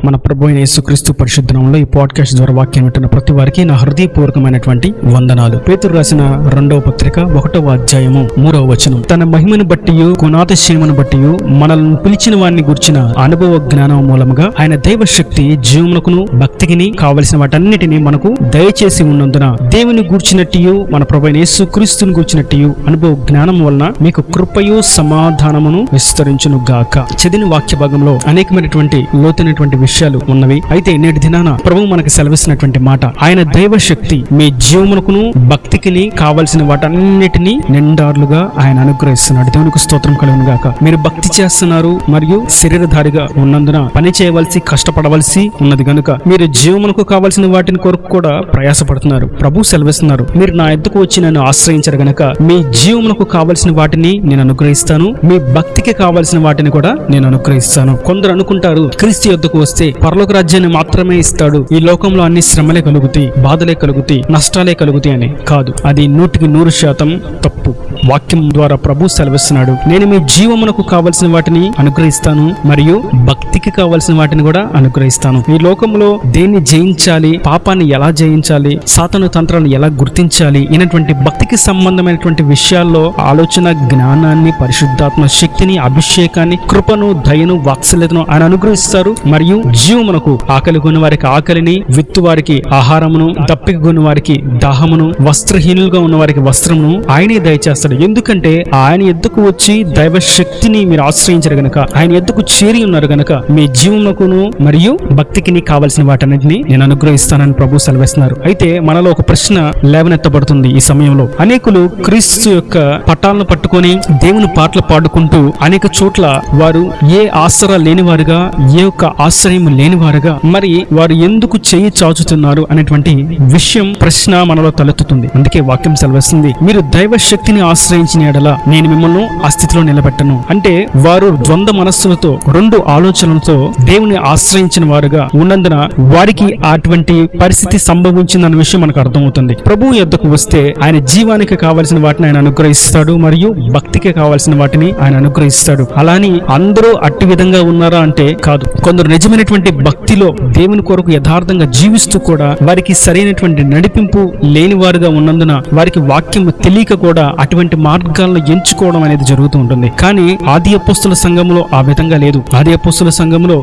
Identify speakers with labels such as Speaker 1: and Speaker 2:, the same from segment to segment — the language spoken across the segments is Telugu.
Speaker 1: మన ప్రభు అయిన యేసుక్రీస్తు పరిశుద్ధ నామములో ఈ పాడ్కాస్ట్ ద్వారా వాక్యం వింటున్న ప్రతి వారికి నా హృదయపూర్వకమైనటువంటి వందనాలు. పేతురు రాసిన 2వ పత్రిక 1వ అధ్యాయము 3వ వచనం. తన మహిమను బట్టియు గుణాతిశయమును బట్టియు మనల్ని పిలిచిన వారిని గుర్చిన అనుభవ జ్ఞానం మూలముగా ఆయన దైవ శక్తి జీవమునకును భక్తికిని కావలసిన వాటన్నిటిని మనకు దయచేసి ఉన్నందున దేవుని గూర్చినట్టు మన ప్రభు అయిన యేసుక్రీస్తుని గూర్చినట్టు అనుభవ జ్ఞానం వలన మీకు కృపయు సమాధానమును విస్తరించును గాక. చదివిన వాక్య భాగంలో అనేకమైనటువంటి లోతైనటువంటి విషయాలు ఉన్నవి. అయితే నేటి దినాన ప్రభు మనకు సెలవిస్తున్నటువంటి మాట, ఆయన దైవ శక్తి మీ జీవమునకును భక్తికిని కావలసిన వాటన్నిటిని నిండార్లుగా ఆయన అనుగ్రహిస్తున్నాడు. దేవునికి స్తోత్రం కలుగును గాక. మీరు భక్తి చేస్తున్నారు మరియు శరీరధారిగా ఉన్నందున పని చేయవలసి కష్టపడవలసి ఉన్నది గనుక మీరు జీవమునకు కావలసిన వాటిని కొరకు కూడా ప్రయాసపడుతున్నారు. ప్రభు సెలవిస్తున్నారు, మీరు నా ఎద్దుకు వచ్చి నన్ను ఆశ్రయించరు గనక మీ జీవమునకు కావలసిన వాటిని నేను అనుగ్రహిస్తాను, మీ భక్తికి కావలసిన వాటిని కూడా నేను అనుగ్రహిస్తాను. కొందరు అనుకుంటారు, క్రీస్తు యొద్దకు వస్తే పరలోక రాజ్యాన్ని మాత్రమే ఇస్తాడు, ఈ లోకంలో అన్ని శ్రమలే కలుగుతాయి, బాధలే కలుగుతాయి, నష్టాలే కలుగుతాయి అని. కాదు, అది 100% తప్పు. వాక్యం ద్వారా ప్రభు సెలవిస్తున్నాడు, నేను మీ జీవమునకు కావలసిన వాటిని అనుగ్రహిస్తాను మరియు భక్తికి కావలసిన వాటిని కూడా అనుగ్రహిస్తాను. ఈ లోకంలో దేన్ని జయించాలి, పాపాన్ని ఎలా జయించాలి, సాతాను తంత్రాలను ఎలా గుర్తించాలి, ఇటువంటి భక్తికి సంబంధమైనటువంటి విషయాల్లో ఆలోచన జ్ఞానాన్ని, పరిశుద్ధాత్మ శక్తిని, అభిషేకాన్ని, కృపను, దయను, వాత్సల్యతను ఆయన అనుగ్రహిస్తారు. మరియు జీవమునకు ఆకలి కొన్న వారికి ఆకలిని, విత్తు వారికి ఆహారమును, దప్పిక కొన్న వారికి దాహమును, వస్త్రహీనులుగా ఉన్న వారికి వస్త్రమును ఆయనే దయచేస్తాడు. ఎందుకంటే ఆయన ఎద్దుకు వచ్చి దైవ శక్తిని మీరు ఆశ్రయించారు గనక, ఆయన ఎద్దుకు చేరి ఉన్నారు గనక మీ జీవమునకును మరియు భక్తికి కావలసిన వాటన్నిటిని నేను అనుగ్రహిస్తానని ప్రభు సెలవిస్తున్నారు. అయితే మనలో ఒక ప్రశ్న లేవనెత్తబడుతుంది. ఈ సమయంలో అనేకులు క్రీస్తు యొక్క పట్టాలను పట్టుకొని దేవుని పాటలు పాడుకుంటూ అనేక చోట్ల వారు ఏ ఆసరా లేనివారుగా, ఏ యొక్క ఆశ్రయం లేనివారుగా మరి వారు ఎందుకు చేయి చాచుతున్నారు అనేటువంటి విషయం, ప్రశ్న మనలో తలెత్తుతుంది. అందుకే వాక్యం సెలవిస్తుంది, మీరు దైవ శక్తిని ఆశ్రయించిన యెడల నేను మిమ్మల్ని ఆ స్థితిలో నిలబెట్టను. అంటే వారు ద్వంద్వ మనస్సులతో, 2 ఆలోచనలతో దేవుని ఆశ్రయించిన వారుగా ఉన్నందున వారికి అటువంటి పరిస్థితి సంభవించిందన్న విషయం మనకు అర్థమవుతుంది. ప్రభువు యొద్దకు వస్తే ఆయన జీవానికి కావలసిన వాటిని ఆయన అనుగ్రహిస్తాడు మరియు భక్తికి కావలసిన వాటిని ఆయన అనుగ్రహిస్తాడు. అలాని అందరూ అట్టి విధంగా ఉన్నారా అంటే కాదు. కొందరు నిజమైనటువంటి భక్తిలో దేవుని కొరకు యథార్థంగా జీవిస్తూ కూడా వారికి సరైనటువంటి నడిపింపు లేని వారుగా ఉన్నందున వారికి వాక్యం తెలియక కూడా అటువంటి మార్గాలను ఎంచుకోవడం అనేది జరుగుతూ ఉంటుంది. కానీ ఆది అపోస్తుల సంఘంలో ఆ విధంగా లేదు. ఆది అపోస్తుల సంఘంలో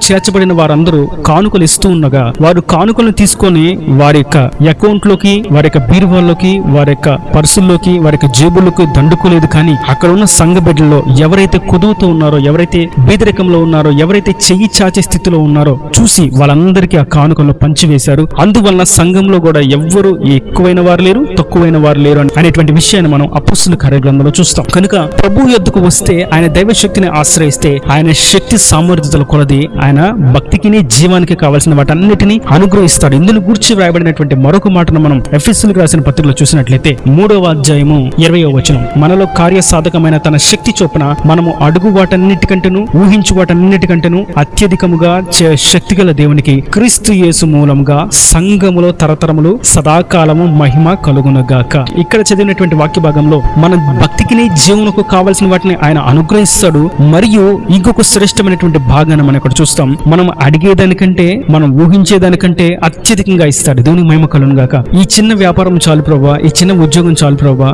Speaker 1: చేర్చబడిన వారందరూ కానుకలు ఇస్తూ ఉండగా వారు కానుకలను తీసుకొని వారి యొక్క అకౌంట్ లోకి, వారి యొక్క బీరువాల్లోకి, వారి యొక్క పర్సుల్లోకి, వారి యొక్క జేబుల్లోకి దండుకోలేదు. కానీ అక్కడ ఉన్న సంఘ బిడ్డల్లో ఎవరైతే కుదువుతూ ఉన్నారో, ఎవరైతే బీదరికంలో ఉన్నారో, ఎవరైతే చెయ్యి చాచే స్థితిలో ఉన్నారో చూసి వాళ్ళందరికీ ఆ కానుకలను పంచివేశారు. అందువలన సంఘంలో కూడా ఎవ్వరు ఎక్కువైన వారు లేరు, తక్కువైన వారు లేరు అనేటువంటి విషయాన్ని మనం అపోస్తుల కార్యగ్రంథంలో చూస్తాం. కనుక ప్రభు యొద్దకు వస్తే ఆయన దైవ శక్తిని ఆశ్రయిస్తే ఆయన శక్తి సామర్థ్యతల కొలది ఆయన భక్తికి జీవానికి కావాల్సిన వాటన్నిటిని అనుగ్రహిస్తాడు. ఇందులో గురించి వ్రాయబడినటువంటి మరొక మాటను మనం ఎఫెసీయులకు రాసిన పత్రికలో చూసినట్లయితే 3వ అధ్యాయము 20వ వచనం, మనలో కార్యసాధకమైన తన శక్తి చొప్పున మనము అడుగు వాటన్నిటికంటేను ఊహించు వాటన్నిటికంటేను అత్యధికముగా శక్తిగల దేవునికి క్రీస్తు యేసు మూలముగా సంఘములో తరతరములు సదాకాలము మహిమ కలుగునగాక. ఇక్కడ చదివినటువంటి వాక్య భాగంలో మన భక్తికి జీవనకు కావలసిన వాటిని ఆయన అనుగ్రహిస్తాడు. మరియు ఇంకొక శ్రేష్టమైనటువంటి భాగాన్ని మనం ఇక్కడ చూస్తాం, మనం అడిగేదానికంటే, మనం ఊహించేదానికంటే అత్యధికంగా ఇస్తాడు. దేవునికి మహిమ కలుగునగాక. ఈ చిన్న వ్యాపారం చాలు ప్రభువా, ఈ చిన్న ఉద్యోగం చాలు ప్రభువా,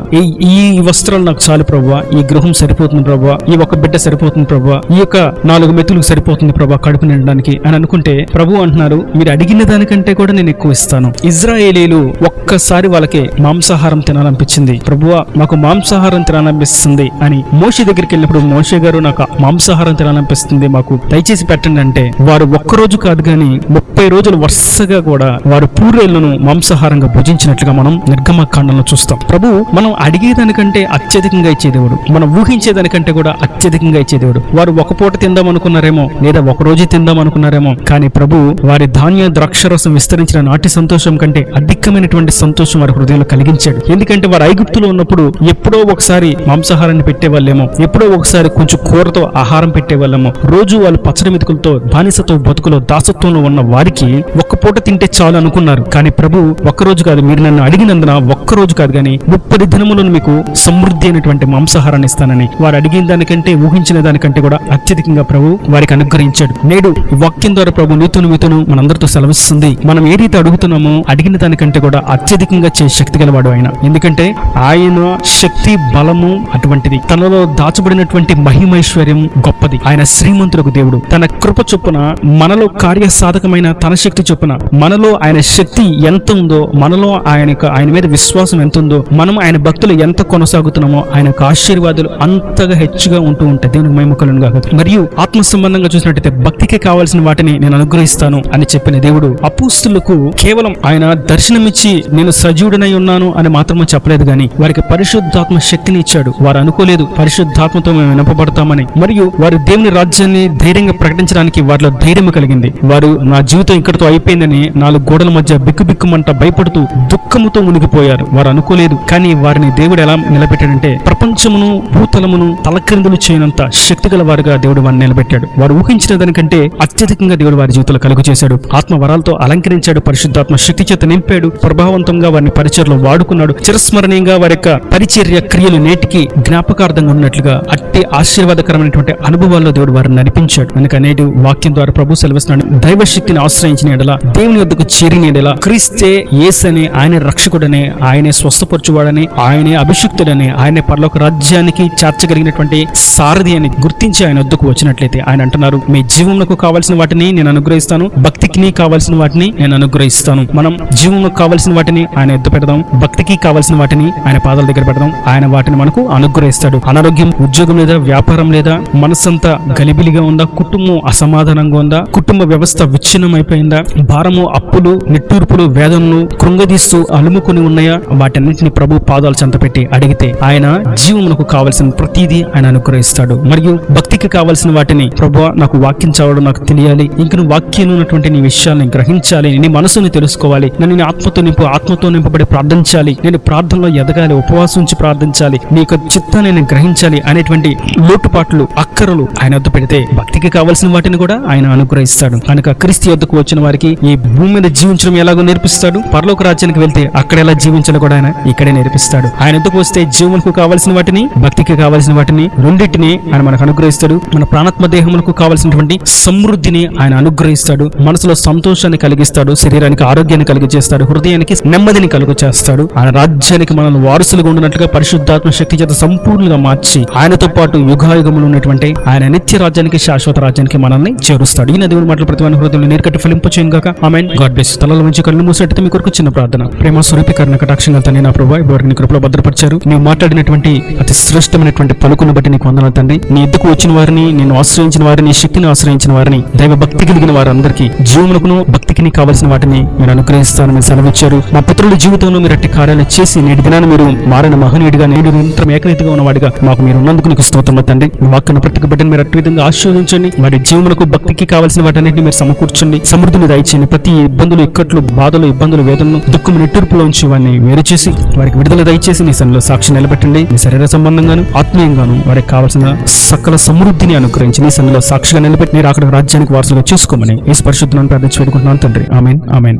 Speaker 1: ఈ వస్త్రాలు నాకు చాలు ప్రభువా, ఈ గృహం సరిపోతుంది ప్రభువా, ఈ ఒక బిడ్డ సరిపోతుంది ప్రభువా, ఈ యొక్క 4 మెతులకు సరిపోతుంది ప్రభా కడుపు నిండడానికి అని అనుకుంటే ప్రభు అంటున్నారు, మీరు అడిగిన దానికంటే కూడా నేను ఎక్కువ ఇస్తాను. ఇజ్రాయేలీలు ఒక్కసారి వాళ్ళకి మాంసాహారం తినాలనిపించింది. ప్రభువా మాకు మాంసాహారం తినాలనిపిస్తుంది అని మోషే దగ్గరికి వెళ్ళినప్పుడు, మోషే గారు నాకు మాంసాహారం తినాలనిపిస్తుంది, మాకు దయచేసి పెట్టండి అంటే వారు ఒక్కరోజు కాదు కానీ 30 రోజులు వరుసగా కూడా వారు పూరేళ్లను మాంసాహారంగా భుజించినట్లుగా మనం నిర్గమకాండంలో చూస్తాం. ప్రభు మనం అడిగేదానికంటే అత్యధికంగా ఇచ్చే దేవుడు, మనం ఊహించేదానికంటే కూడా అత్యధికంగా ఇచ్చే దేవుడు. వారు ఒక పూట తిందాం అనుకున్నారేమో, లేదా ఒక రోజు తిందాం అనుకున్నారేమో, కానీ ప్రభు వారి ధాన్య ద్రాక్షరసం విస్తరించిన నాటి సంతోషం కంటే అధికమైనటువంటి సంతోషం వారి హృదయంలో కలిగించాడు. ఎందుకంటే వారు ఐగుప్తులో ఉన్నప్పుడు ఎప్పుడో ఒకసారి మాంసాహారాన్ని పెట్టేవాళ్ళేమో, ఎప్పుడో ఒకసారి కొంచెం కూరతో ఆహారం పెట్టేవాళ్ళేమో. రోజు వాళ్ళు పచ్చడి మెతుకులతో, బానిసతో బతుకులో, దాసత్వంలో ఉన్న వారికి ఒక్క పూట తింటే చాలు అనుకున్నారు. కానీ ప్రభు ఒక్కరోజు కాదు, మీరు నన్ను అడిగినందున ఒక్కరోజు కాదు కానీ 30 దినములను మీకు సమృద్ధి అయినటువంటి మాంసాహారాన్ని ఇస్తానని వారు అడిగిన దానికంటే, ఊహించిన దానికంటే కూడా అత్యధికంగా ప్రభు వారికి అనుగ్రహించాడు. నేడు ఈ వాక్యం ద్వారా ప్రభు మీతోను మనందరితో సెలవిస్తుంది. మనం ఏ రీతి అడుగుతున్నామో అడిగిన దానికంటే కూడా అత్యధికంగా చేసే శక్తి గలవాడు ఆయన. ఎందుకంటే ఆయన శక్తి బలము అటువంటిది. తనలో దాచబడినటువంటి మహిమైశ్వర్యం గొప్పది. ఆయన శ్రీమంతులకు దేవుడు. తన కృప చొప్పున మనలో కార్యసాధకమైన తన శక్తి చొప్పున మనలో ఆయన శక్తి ఎంత ఉందో, మనలో ఆయన మీద విశ్వాసం ఎంత ఉందో, మనం ఆయన భక్తులు ఎంత కొనసాగుతున్నామో ఆయన ఆశీర్వాదాలు అంతగా హెచ్చుగా ఉంటూ ఉంటాయి. దేవునికి మహిమ కలుగును గాక. మరియు ఆత్మ సంబంధంగా చూసినట్టయితే భక్తికి కావాల్సిన వాటిని నేను అనుగ్రహిస్తాను అని చెప్పిన దేవుడు అపోస్తులకు కేవలం ఆయన దర్శనమిచ్చి నేను సజీవుడనై ఉన్నాను అని మాత్రమే చెప్పలేదు గాని వారికి పరిశుద్ధాత్మ శక్తిని ఇచ్చాడు. వారు అనుకోలేదు పరిశుద్ధాత్మతో మేము వినపబడతామని. మరియు వారు దేవుని రాజ్యాన్ని ధైర్యంగా ప్రకటించడానికి వారిలో ధైర్యం కలిగింది. వారు నా జీవితం ఇక్కడితో అయిపోయిందని 4 గోడల మధ్య బిక్కుబిక్కుమంట భయపడుతూ దుఃఖముతో మునిగిపోయారు. వారు అనుకోలేదు. కానీ వారిని దేవుడు ఎలా నిలబెట్టాడంటే ప్రపంచమును భూతలమును తలక్రిందులు చేయనంత శక్తి గల వారుగా దేవుడు వారిని నిలబెట్టాడు. వారు ఊహించిన దానికంటే అత్యధికంగా దేవుడు వారి జీవితంలో కలుగు చేశాడు. ఆత్మ వరాలతో అలంకరించాడు. పరిశుద్ధాత్మ శక్తి చేత నింపాడు. ప్రభావవంతంగా వారిని పరిచర్లో వాడుకున్నాడు. చిరస్మరణీయంగా వారి యొక్క పరిచర్య క్రియలు నేటికి జ్ఞాపకార్థంగా ఉన్నట్లుగా అట్టి ఆశీర్వాదకరమైనటువంటి అనుభవాల్లో దేవుడు వారిని నడిపించాడు. కనుక నేడు వాక్యం ద్వారా ప్రభు సెలవిస్తున్నాడు, దైవ శక్తిని ఆశ్రయించిన ఎడల, దేవుని వద్దకు చేరిన ఎడల, క్రీస్తే యేసని, ఆయన రక్షకుడని, ఆయనే స్వస్థపరచువాడని, ఆయనే అభిషిక్తుడని, ఆయనే పరలోక రాజ్యానికి చేర్చగలిగినటువంటి సారథి అని గుర్తించి ఆయన వద్దకు వచ్చినట్లయితే ఆయన అంటున్నారు, మీ జీవమునకు కావాల్సిన వాటిని నేను అనుగ్రహిస్తాను, భక్తికి కావాల్సిన వాటిని నేను అనుగ్రహిస్తాను. మనం జీవమునకు కావాల్సిన వాటిని ఆయన ఎద్దు పెడదాం, భక్తికి కావాల్సిన వాటిని ఆయన పాదాల దగ్గర పెడదాం. ఆయన వాటిని మనకు అనుగ్రహిస్తాడు. అనారోగ్యం, ఉద్యోగం లేదా, వ్యాపారం లేదా, మనసంతా గలిబిలిగా ఉందా, కుటుంబం అసమాధానంగా ఉందా, కుటుంబ వ్యవస్థ విచ్ఛిన్నం అయిపోయిందా, భారము, అప్పులు, నిట్టూర్పులు, వేదనలు కృంగదీస్తూ అలుముకుని ఉన్నాయా, వాటన్నింటినీ ప్రభు పాదాలు చెంతపెట్టి అడిగితే ఆయన జీవమునకు కావలసిన ప్రతిదీ ఆయన అనుగ్రహిస్తాడు. మరియు భక్తికి కావలసిన వాటిని, ప్రభువా నాకు వాక్యం చదవడం నాకు తెలియాలి, ఇంక నువ్వు వాక్యం ఉన్నటువంటి నీ విషయాలను గ్రహించాలి, నీ మనసుని తెలుసుకోవాలి, నన్ను ఆత్మతో ఆత్మతో నింపబడి ప్రార్థించాలి, నేను ప్రార్థనలో ఎదగాలి, ఉపవాసం ఉంచి ప్రార్థించాలి, నీ యొక్క చిత్తాన్ని నేను గ్రహించాలి అనేటువంటి లోటుపాట్లు, అక్కరలు ఆయన వద్ద పెడితే భక్తికి కావాల్సిన వాటిని కూడా ఆయన అనుగ్రహిస్తాడు. కనుక క్రీస్తు వద్దకు వచ్చిన వారికి ఈ భూమి మీద జీవించడం ఎలాగో నేర్పిస్తాడు. పరలోక రాజ్యానికి వెళ్తే అక్కడ ఎలా జీవించాలో కూడా ఆయన ఇక్కడే నేర్పిస్తాడు. ఆయన వద్దకు వస్తే జీవమునకు కావాల్సిన వాటిని, భక్తికి కావాల్సిన వాటిని రెండింటిని ఆయన మనకు అనుగ్రహిస్తాడు. మన ప్రాణాత్మ దేహములకు కావాల్సినటువంటి సమృద్ధిని ఆయన అనుగ్రహిస్తాడు. మనసులో సంతోషాన్ని కలిగిస్తాడు, శరీరానికి ఆరోగ్యాన్ని కలిగజేస్తాడు, హృదయానికి నెమ్మదిని కలుగు చేస్తాడు. ఆయన రాజ్యానికి మనల్ని వారసులుగా ఉండినట్లుగా పరిశుద్ధాత్మ శక్తి చేత సంపూర్ణంగా మార్చి ఆయనతో పాటు యుగాయుగములు ఉన్నటువంటి ఆయన నిత్య రాజ్యానికి, శాశ్వత రాజ్యానికి మనల్ని చేరుస్తాడు. ఈ దేవుని మాటలు ప్రతి వాని హృదయంలో నీరుకట్టి ఫలింపు చేయను గాక. ఆమేన్. God bless. తలలో నుంచి కళ్ళు మూసేటైతే మీ కొరకు చిన్న ప్రార్థన. ప్రేమ స్వరూపీకరణ కటాక్షంగా తండ్రి, నా ప్రభువా ఇవరికి నీ కృపలో భద్రపరిచారు. నీవు మాట్లాడినటువంటి అతి శ్రేష్టమైనటువంటి పలుకును బట్టి నీకు వందనాలు తండ్రి. నీ ఎద్దుకు వచ్చిన వారిని, నేను ఆశ్రయించిన వారిని, శక్తిని ఆశ్రయించిన వారిని, దైవ భక్తి కలిగిన వారందరికీ జీవమునకును భక్తికి కావాల్సిన వాటిని మీరు అనుగ్రహిస్తారని మీరు సెలవిచ్చారు. మా పుత్రుల జీవితంలో మీరు అట్టి కార్యాలు చేసి నేటి దినాన్ని మీరు మారిన మహనీయుడిగా, నేడు నిరంతరం ఏకరీతిగా ఉన్నవాడిగా మాకు మీరు ఉన్నందుకు నీకు స్తోత్రం తండ్రి. వాక్కును ప్రతి బిడ్డను మీరు అట్టి విధంగా ఆశీర్వదించండి. వారి జీవమునకు భక్తికి కావాల్సిన వాటన్నిటిని మీరు సమకూర్చండి. సమృద్ధిని దయచేయండి. ప్రతి ఇబ్బందులు, ఇక్కట్లు, బాధలు, ఇబ్బందులు, వేదనలు, దుఃఖము, నిట్టూర్పులోంచి వారిని వేరు చేసి వారికి విడుదల దయచేసి నీ సన్నిధిలో సాక్షి నిలబెట్టండి. మీ శరీర సంబంధంగాను ఆత్మీయంగాను వారికి కావాల్సిన సకల సమృద్ధిని అనుగ్రహించి నీ సన్నిధిలో సాక్షిగా నిలబెట్టి మీరు అక్కడ రాజ్యానికి వారసులుగా చేసుకోమని ఈ పరిశుద్ధులను ప్రార్థించి వేడుకుంటున్నాను తండ్రి. ఆమేన్. ఆమేన్.